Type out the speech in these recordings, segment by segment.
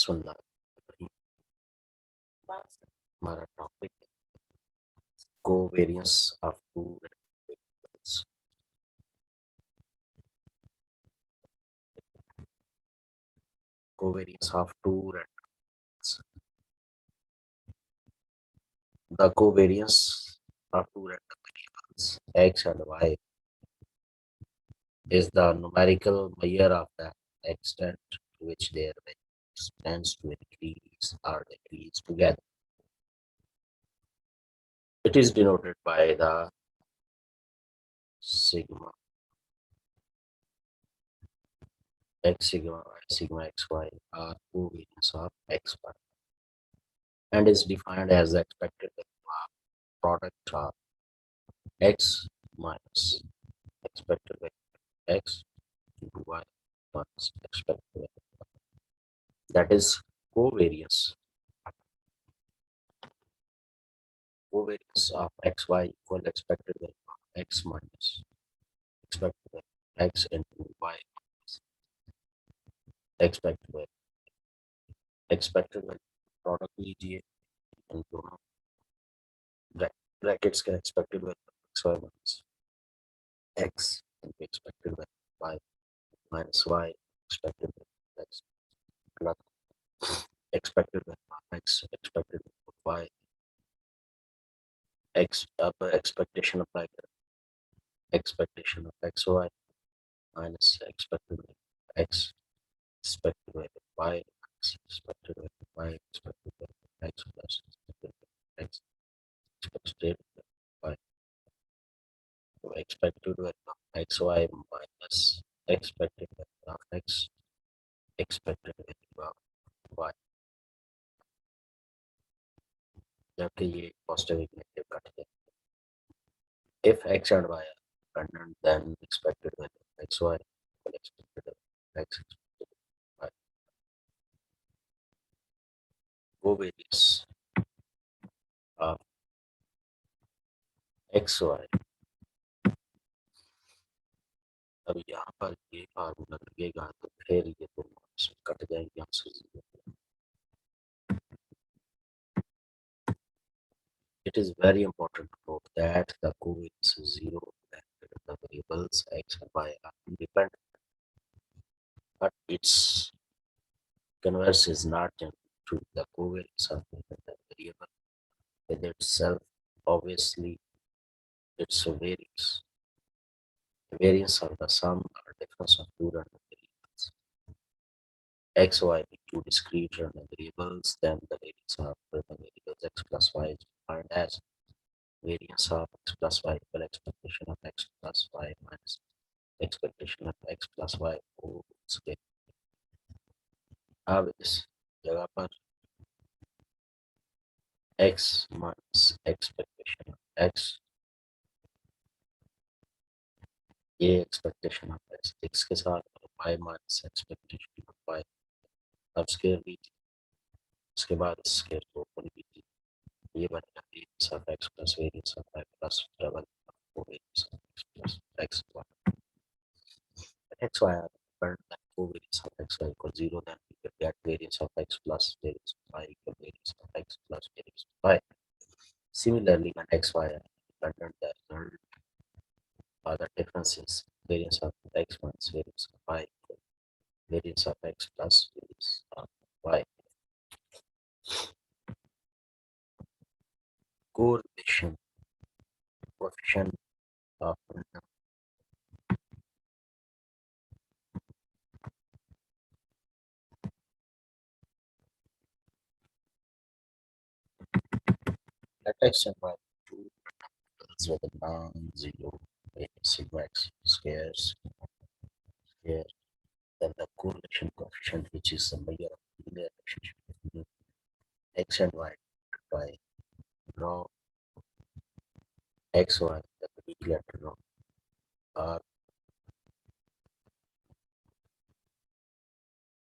सुनना हमारा topic covariance of two variables. Covariance of two randomness. The covariance of two random variables x and y is the numerical measure of the extent to which their values tends to increase or decrease together. It is denoted by the sigma x sigma y sigma xy are covariance of xy and is defined as the expected value of product of x minus expected value of x into y minus expected value. That is covariance. Covariance of xy equal expected value of x minus expected value of x into y minus expected value. Expected value product लीजिए इन दोनों brackets का expected value of xy minus x into expected value of y minus y expected value of x plus expected value of x expected value of y x अब expectation apply करें expectation of xy minus expected value of x expected value of y minus expected value of y expected value of x plus expected value of x expected value of y. So expected value of xy minus expected value of x expected value of y. जबकि ये positive and negative cut जाए. If x and y are dependent, then expected value of xy equal expected value of x expected value of y. Covariance of xy. अब यहाँ पर ये formula लगेगा तो फिर ये दोनों कट जाएंगे answer zero. It is very important to note that the covariance is zero when the variables x and y are independent, but its converse is not true. The covariance of the variable with itself, obviously, its variance. The variance of the sum or difference of two random variables. X, y be two discrete random variables, then the variance of random variables x plus y is defined as variance of x plus y equal expectation of x plus y minus expectation of x plus y whole square. अब इस जगह पर x minus expectation of x, ये expectation of x के साथ y minus expectation of y, अब square लीजिए, उसके बाद स्केयर को ओपन कीजिए, ये बनेगा variance of x plus variance of y plus double variance of x plus x y. X y are dependent, then covariance of x y equals 0, then we will get variance of x plus variance of y equal variance of x plus variance of y. Similarly, when x y are dependent, the result or the difference is variance of x minus variance of y equal variance of x plus variance of y. Correlation coefficient of random. Let x and y two variables with a non-zero sigma x squares here, then the correlation coefficient, which is the measure of linear relationship between x and y by draw x y, the equilateral are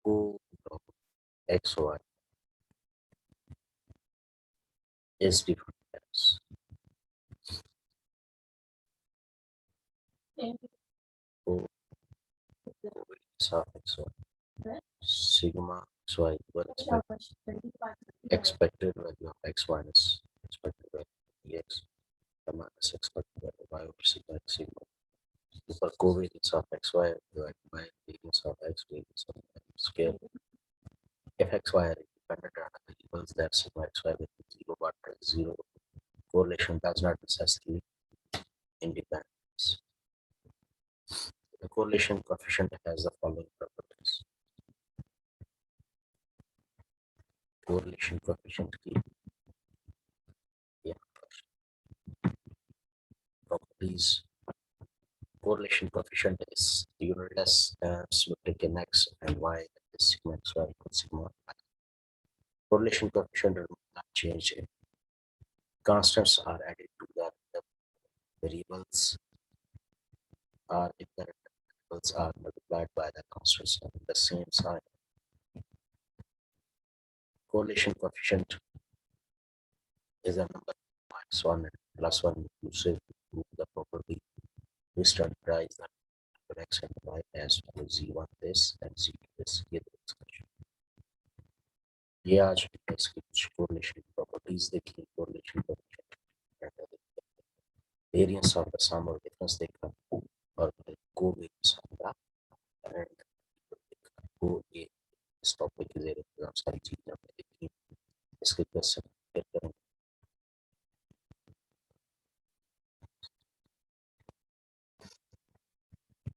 co x y is defined as co of xy. Sigma xy equals expected value of x minus expected value of x minus expected value of y over sigma x sigma. For covariance of xy divided by variance of x variance of y scale. If xy are independent variables, that sigma xy will be zero, but zero correlation does not necessarily independence. The correlation coefficient has the following properties. Correlation coefficient की properties. Correlation coefficient is unitless symmetric in x and y, that is sigma xy equals sigma y. Correlation coefficient will not change. Constants are added to the variables, are if the variables are multiplied by the constants having the same sign. Correlation coefficient is a number minus 1 and plus 1 inclusive to the property. We standardize the number x and y as follows: z1 this and z2 this. ये आज इसकी कुछ correlation properties देखी. Correlation coefficient, variance of the sum or difference देखा, और covariance of the and को ये इस topic के ज़रिए सारी चीजें हमने देखी. इसके क्वेश्चन